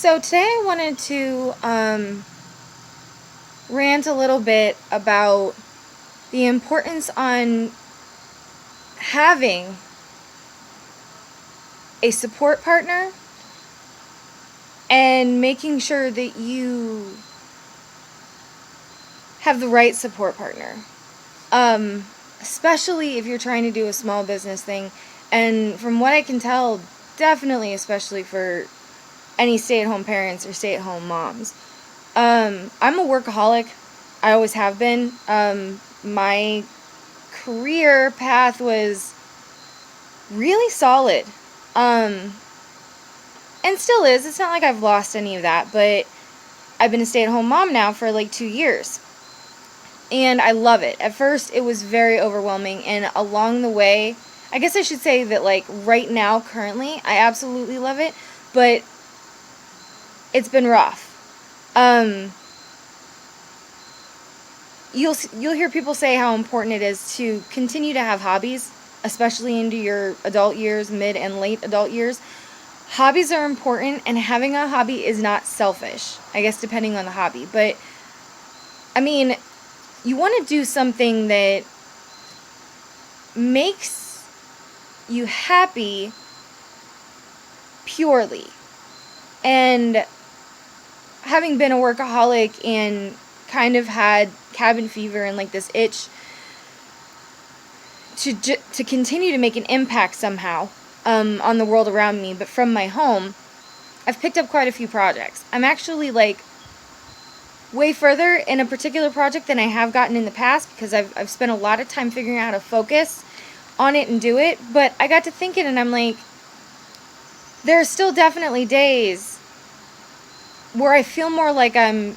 So today I wanted to rant a little bit about the importance on having a support partner and making sure that you have the right support partner. Especially if you're trying to do a small business thing. And from what I can tell, definitely especially for any stay-at-home parents or stay-at-home moms. I'm a workaholic. I always have been. My career path was really solid. And still is. It's not like I've lost any of that, but I've been a stay-at-home mom now for like 2 years. And I love it. At first, it was very overwhelming, and along the way, I guess I should say that, like, right now, currently, I absolutely love it, but it's been rough. You'll hear people say how important it is to continue to have hobbies, especially into your adult years, mid and late adult years. Hobbies are important, and having a hobby is not selfish, I guess, depending on the hobby. But, I mean, you want to do something that makes you happy purely. And having been a workaholic and kind of had cabin fever and like this itch to continue to make an impact somehow on the world around me, but from my home, I've picked up quite a few projects. I'm actually like way further in a particular project than I have gotten in the past because I've spent a lot of time figuring out how to focus on it and do it. But I got to thinking, and I'm like, there are still definitely days where I feel more like I'm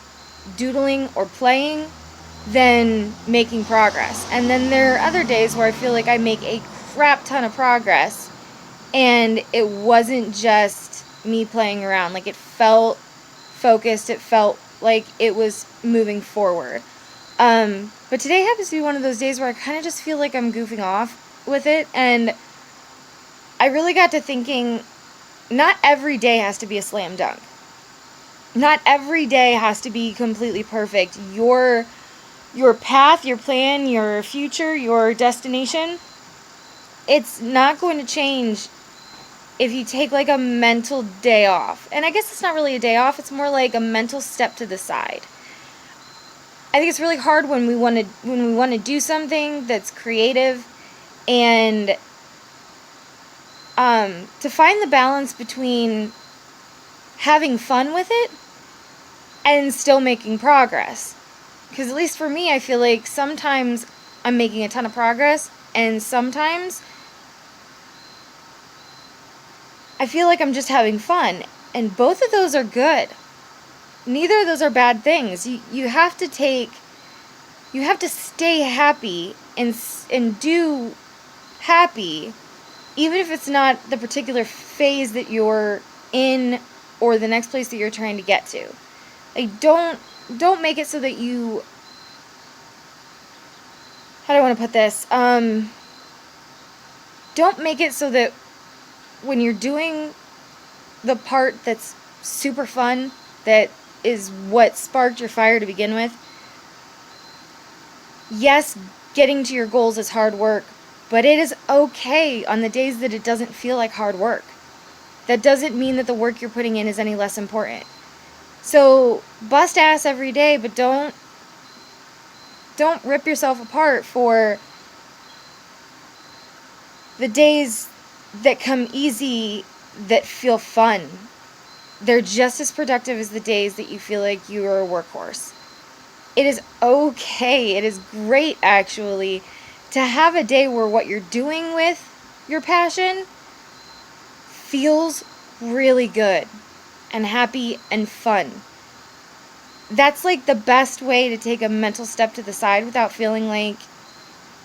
doodling or playing than making progress. And then there are other days where I feel like I make a crap ton of progress and it wasn't just me playing around. Like, it felt focused, it felt like it was moving forward. But today happens to be one of those days where I kind of just feel like I'm goofing off with it, and I really got to thinking, not every day has to be a slam dunk. Not every day has to be completely perfect. Your path, your plan, your future, your destination, it's not going to change if you take like a mental day off. And I guess it's not really a day off, it's more like a mental step to the side. I think it's really hard when we want to do something that's creative, and to find the balance between having fun with it and still making progress. Because at least for me, I feel like sometimes I'm making a ton of progress, and sometimes I feel like I'm just having fun, and both of those are good. Neither of those are bad things. You have to stay happy and do happy, even if it's not the particular phase that you're in or the next place that you're trying to get to. Like, don't make it so that you, how do I want to put this? Don't make it so that when you're doing the part that's super fun, that is what sparked your fire to begin with, yes, getting to your goals is hard work, but it is okay on the days that it doesn't feel like hard work. That doesn't mean that the work you're putting in is any less important. So bust ass every day, but don't rip yourself apart for the days that come easy, that feel fun. They're just as productive as the days that you feel like you are a workhorse. It is okay, it is great actually, to have a day where what you're doing with your passion feels really good and happy and fun. That's like the best way to take a mental step to the side without feeling like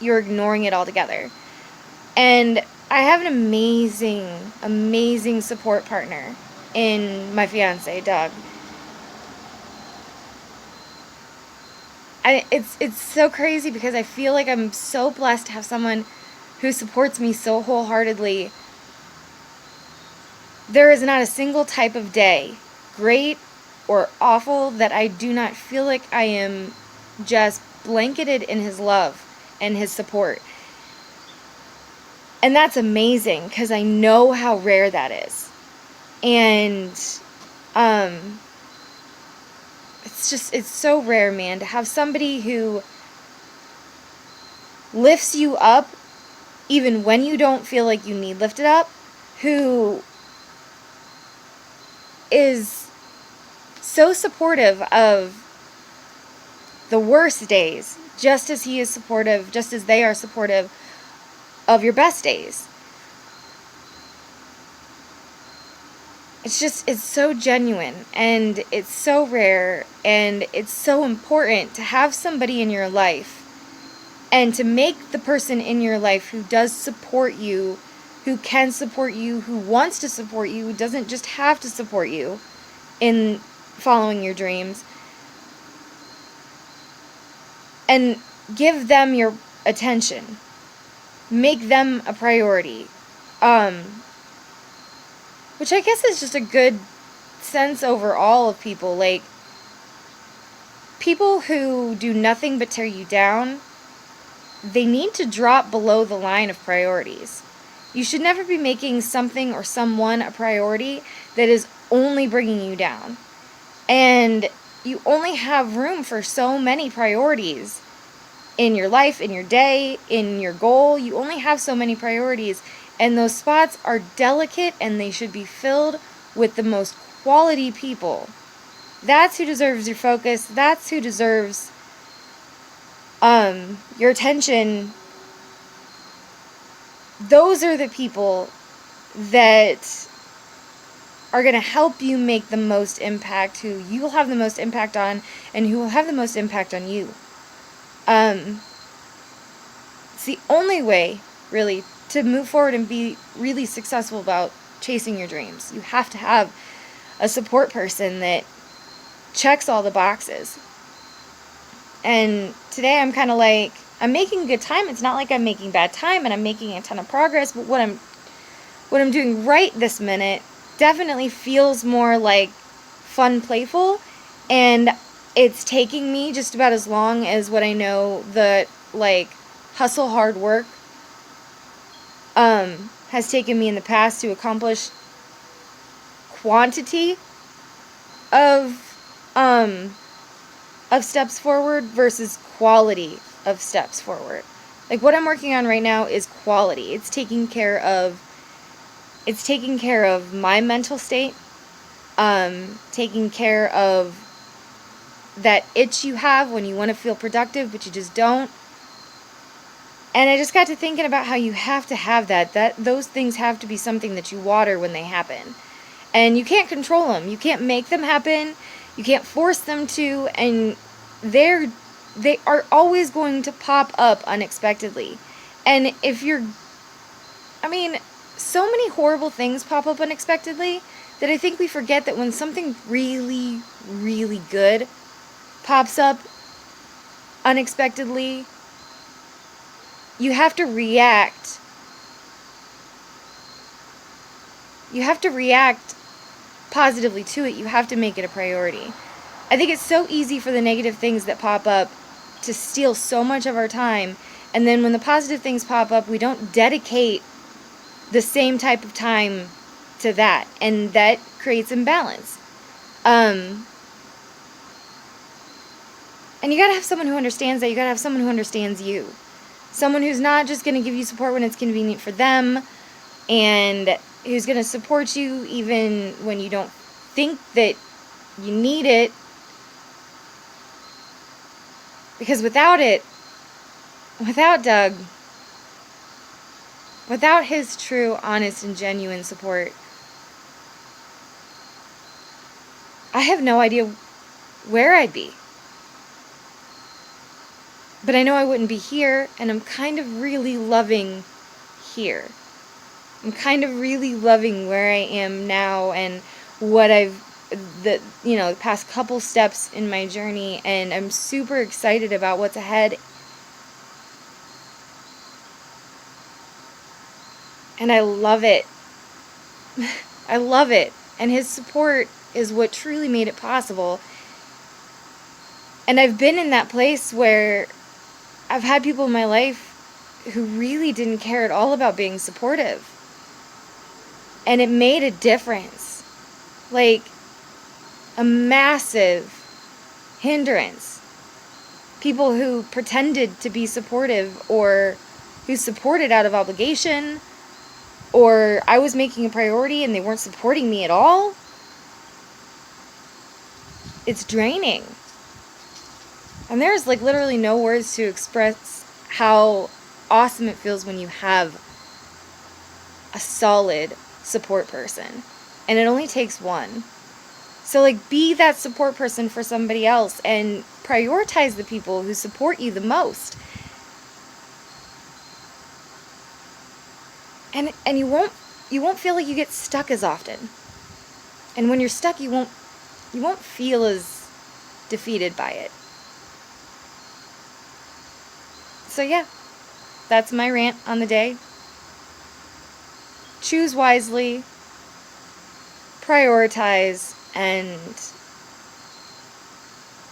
you're ignoring it altogether. And I have an amazing support partner in my fiance, Doug. It's so crazy because I feel like I'm so blessed to have someone who supports me so wholeheartedly. There is not a single type of day, great or awful that I do not feel like I am just blanketed in his love and his support. And that's amazing because I know how rare that is. And it's so rare, man, to have somebody who lifts you up even when you don't feel like you need lifted up, who is so supportive of the worst days, just as he is supportive, just as they are supportive of your best days. It's so genuine, and it's so rare, and it's so important to have somebody in your life, and to make the person in your life who does support you, who can support you, who wants to support you, who doesn't just have to support you in following your dreams, and give them your attention. Make them a priority. Which I guess is just a good sense overall of people. Like, people who do nothing but tear you down, they need to drop below the line of priorities. You should never be making something or someone a priority that is only bringing you down. And you only have room for so many priorities in your life, in your day, in your goal. You only have so many priorities. And those spots are delicate, and they should be filled with the most quality people. That's who deserves your focus. That's who deserves your attention. Those are the people that are going to help you make the most impact, who you will have the most impact on, and who will have the most impact on you. It's the only way, really, to move forward and be really successful about chasing your dreams. You have to have a support person that checks all the boxes. And today I'm kind of like, I'm making good time. It's not like I'm making bad time and I'm making a ton of progress, but what I'm doing right this minute definitely feels more like fun, playful, and it's taking me just about as long as what I know that, like, hustle hard work has taken me in the past to accomplish quantity of steps forward versus quality of steps forward. Like, what I'm working on right now is quality. It's taking care of my mental state, taking care of that itch you have when you want to feel productive but you just don't. And I just got to thinking about how you have to have that those things have to be something that you water when they happen. And you can't control them. You can't make them happen. You can't force them to, and they are always going to pop up unexpectedly. And so many horrible things pop up unexpectedly that I think we forget that when something really, really good pops up unexpectedly, you have to react. You have to react positively to it. You have to make it a priority. I think it's so easy for the negative things that pop up to steal so much of our time, and then when the positive things pop up, we don't dedicate the same type of time to that, and that creates imbalance. And you gotta have someone who understands that. You gotta have someone who understands you. Someone who's not just gonna give you support when it's convenient for them, and who's gonna support you even when you don't think that you need it. Because without Doug, without his true, honest, and genuine support, I have no idea where I'd be. But I know I wouldn't be here, and I'm kind of really loving here. I'm kind of really loving where I am now and what the past couple steps in my journey, and I'm super excited about what's ahead. And I love it. I love it. And his support is what truly made it possible. And I've been in that place where I've had people in my life who really didn't care at all about being supportive. And it made a difference. Like, a massive hindrance. People who pretended to be supportive, or who supported out of obligation, or I was making a priority and they weren't supporting me at all. It's draining. And there's like literally no words to express how awesome it feels when you have a solid support person. And it only takes one. So like, be that support person for somebody else and prioritize the people who support you the most. And you won't feel like you get stuck as often. And when you're stuck, you won't feel as defeated by it. So yeah, that's my rant on the day. Choose wisely, prioritize, and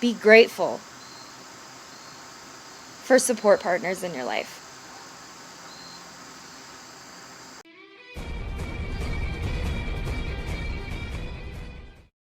be grateful for support partners in your life.